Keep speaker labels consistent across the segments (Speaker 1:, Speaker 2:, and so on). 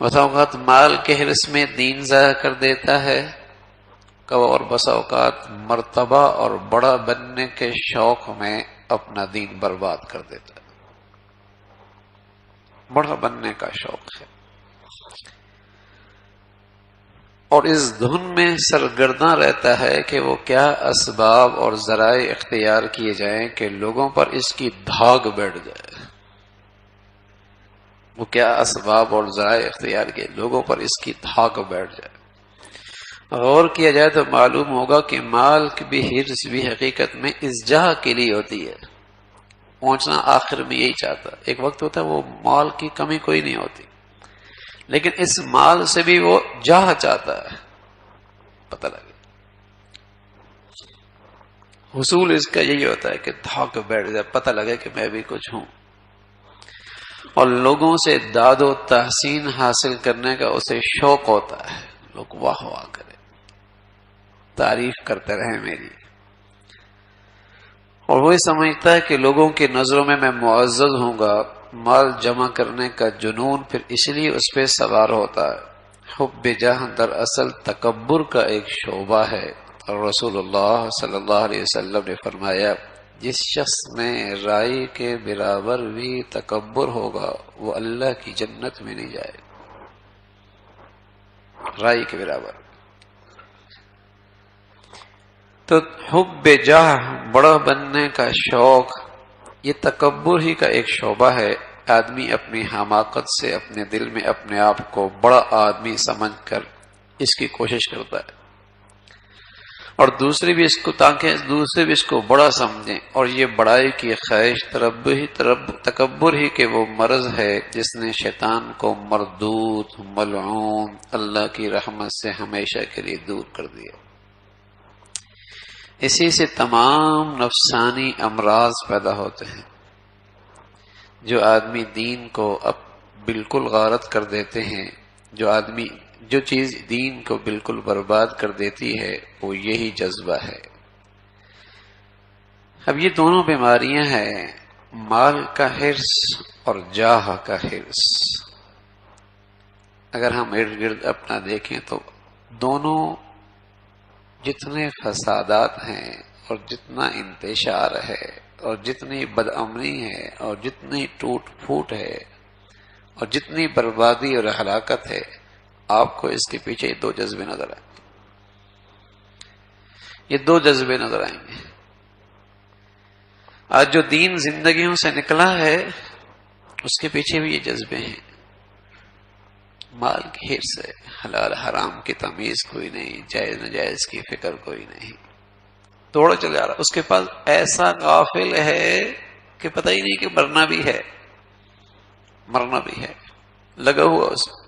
Speaker 1: بسا اوقات مال کے حرص میں دین ضائع کر دیتا ہے، اور بسا اوقات مرتبہ اور بڑا بننے کے شوق میں اپنا دین برباد کر دیتا ہے۔ بڑا بننے کا شوق ہے اور اس دھن میں سرگرداں رہتا ہے کہ وہ کیا اسباب اور ذرائع اختیار کیے جائیں کہ لوگوں پر اس کی دھاگ بیٹھ جائے۔ وہ کیا اسباب اور ذرائع اختیار کیے لوگوں پر اس کی دھاگ بیٹھ جائے۔ غور کیا جائے تو معلوم ہوگا کہ مال کی بھی حرص بھی حقیقت میں اس جہاں کے لیے ہوتی ہے، پہنچنا آخر میں یہی چاہتا ہے۔ ایک وقت ہوتا ہے وہ مال کی کمی کوئی نہیں ہوتی، لیکن اس مال سے بھی وہ جاہ چاہتا ہے، پتہ لگے حصول اس کا یہی ہوتا ہے کہ دھاگ بیٹھ جائے، پتہ لگے کہ میں بھی کچھ ہوں، اور لوگوں سے داد و تحسین حاصل کرنے کا اسے شوق ہوتا ہے، لوگ واہ واہ کریں، تعریف کرتے رہے میری، اور وہی سمجھتا ہے کہ لوگوں کی نظروں میں معزز ہوں گا۔ مال جمع کرنے کا جنون پھر اس لیے اس پہ سوار ہوتا ہے۔ حب جاہ دراصل تکبر کا ایک شعبہ ہے، اور رسول اللہ صلی اللہ علیہ وسلم نے فرمایا جس شخص میں رائی کے برابر بھی تکبر ہوگا وہ اللہ کی جنت میں نہیں جائے، رائی کے برابر۔ تو حب جاہ، بڑا بننے کا شوق، یہ تکبر ہی کا ایک شعبہ ہے۔ آدمی اپنی حماقت سے اپنے دل میں اپنے آپ کو بڑا آدمی سمجھ کر اس کی کوشش کرتا ہے، اور دوسرے بھی اس کو، تاکہ دوسرے بھی اس کو بڑا سمجھیں، اور یہ بڑائی کی خواہش تکبر ہی کہ وہ مرض ہے جس نے شیطان کو مردود، ملعون، اللہ کی رحمت سے ہمیشہ کے لیے دور کر دیا۔ اسی سے تمام نفسانی امراض پیدا ہوتے ہیں۔ جو آدمی دین کو اب بالکل غارت کر دیتے ہیں، جو چیز دین کو بالکل برباد کر دیتی ہے وہ یہی جذبہ ہے۔ اب یہ دونوں بیماریاں ہیں، مال کا حرص اور جاہ کا حرص۔ اگر ہم ارد گرد اپنا دیکھیں تو دونوں جتنے فسادات ہیں اور جتنا انتشار ہے اور جتنی بدامنی ہے اور جتنی ٹوٹ پھوٹ ہے اور جتنی بربادی اور ہلاکت ہے، آپ کو اس کے پیچھے یہ دو جذبے نظر آئیں گے، یہ دو جذبے نظر آئیں گے۔ آج جو دین زندگیوں سے نکلا ہے اس کے پیچھے بھی یہ جذبے ہیں، مال کی حرص ہے، حلال حرام کی تمیز کوئی نہیں، جائز ناجائز کی فکر کوئی نہیں، توڑا چل جا رہا۔ اس کے پاس ایسا غافل ہے کہ پتہ ہی نہیں کہ مرنا بھی ہے، مرنا بھی ہے، لگا ہوا اس میں۔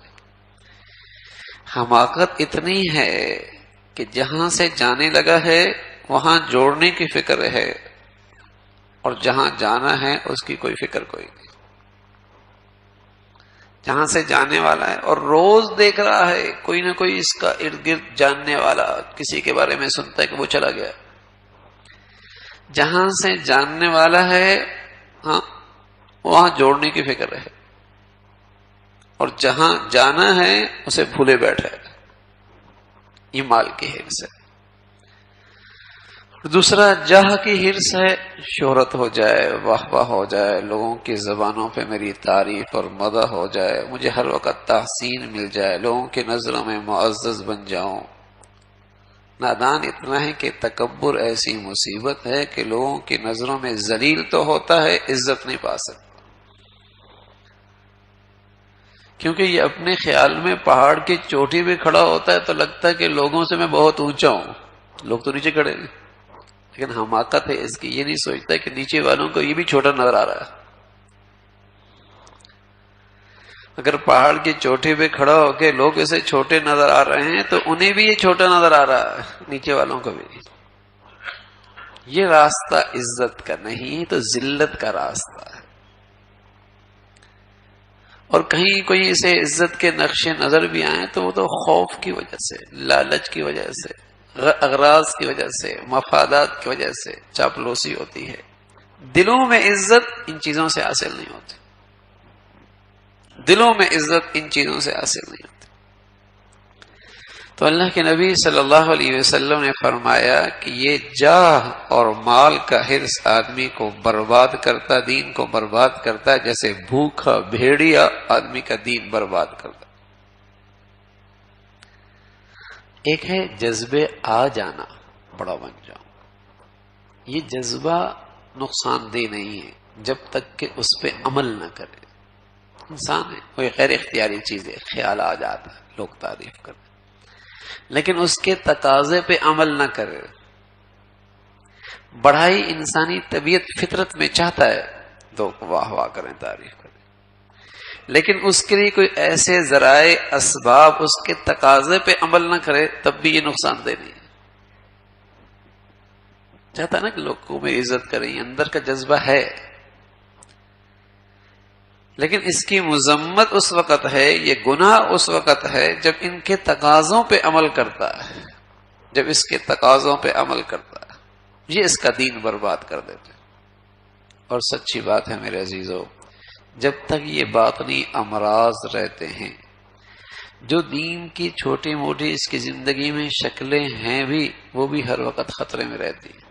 Speaker 1: حماقت اتنی ہے کہ جہاں سے جانے لگا ہے وہاں جوڑنے کی فکر ہے، اور جہاں جانا ہے اس کی کوئی فکر کوئی نہیں۔ جہاں سے جانے والا ہے اور روز دیکھ رہا ہے کوئی نہ کوئی اس کا ارد گرد جاننے والا کسی کے بارے میں سنتا ہے کہ وہ چلا گیا۔ جہاں سے جاننے والا ہے ہاں وہاں جوڑنے کی فکر ہے، اور جہاں جانا ہے اسے بھولے بیٹھا ہے۔ یہ مال کی حرص ہے۔ دوسرا جاہ کی حرص ہے، شہرت ہو جائے، واہ واہ ہو جائے، لوگوں کی زبانوں پہ میری تعریف اور مدح ہو جائے، مجھے ہر وقت تحسین مل جائے، لوگوں کی نظروں میں معزز بن جاؤں۔ نادان اتنا ہے کہ تکبر ایسی مصیبت ہے کہ لوگوں کی نظروں میں ذلیل تو ہوتا ہے، عزت نہیں پا سکتا، کیونکہ یہ اپنے خیال میں پہاڑ کی چوٹی پہ کھڑا ہوتا ہے تو لگتا ہے کہ لوگوں سے میں بہت اونچا ہوں، لوگ تو نیچے کھڑے ہیں، لیکن حماقت ہے اس کی، یہ نہیں سوچتا کہ نیچے والوں کو یہ بھی چھوٹا نظر آ رہا ہے۔ اگر پہاڑ کی چوٹی پہ کھڑا ہو کے لوگ اسے چھوٹے نظر آ رہے ہیں تو انہیں بھی یہ چھوٹا نظر آ رہا ہے، نیچے والوں کو بھی۔ یہ راستہ عزت کا نہیں تو ذلت کا راستہ ہے، اور کہیں کوئی اسے عزت کے نقش نظر بھی آئے تو وہ تو خوف کی وجہ سے، لالچ کی وجہ سے، اغراض کی وجہ سے، مفادات کی وجہ سے چاپلوسی ہوتی ہے۔ دلوں میں عزت ان چیزوں سے حاصل نہیں ہوتی، دلوں میں عزت ان چیزوں سے حاصل نہیں ہوتی۔ تو اللہ کے نبی صلی اللہ علیہ وسلم نے فرمایا کہ یہ جاہ اور مال کا حرص آدمی کو برباد کرتا، دین کو برباد کرتا ہے، جیسے بھوکا بھیڑیا آدمی کا دین برباد کرتا۔ ایک ہے جذبے آ جانا، بڑا بن جاؤں، یہ جذبہ نقصان دہ نہیں ہے جب تک کہ اس پہ عمل نہ کرے۔ انسان ہے، کوئی غیر اختیاری چیز ہے، خیال آ جاتا ہے، لوگ تعریف کرتے، لیکن اس کے تقاضے پہ عمل نہ کرے۔ بڑھائی انسانی طبیعت فطرت میں چاہتا ہے لوگ واہ واہ کریں، تعریف کریں، لیکن اس کے لیے کوئی ایسے ذرائع اسباب اس کے تقاضے پہ عمل نہ کرے تب بھی یہ نقصان دہ نہیں ہے۔ چاہتا نا کہ لوگ کو میری عزت کریں، اندر کا جذبہ ہے، لیکن اس کی مذمت اس وقت ہے، یہ گناہ اس وقت ہے جب ان کے تقاضوں پہ عمل کرتا ہے، جب اس کے تقاضوں پہ عمل کرتا ہے، یہ اس کا دین برباد کر دیتے۔ اور سچی بات ہے میرے عزیزو، جب تک یہ باطنی امراض رہتے ہیں، جو دین کی چھوٹی موٹی اس کی زندگی میں شکلیں ہیں بھی، وہ بھی ہر وقت خطرے میں رہتی ہیں۔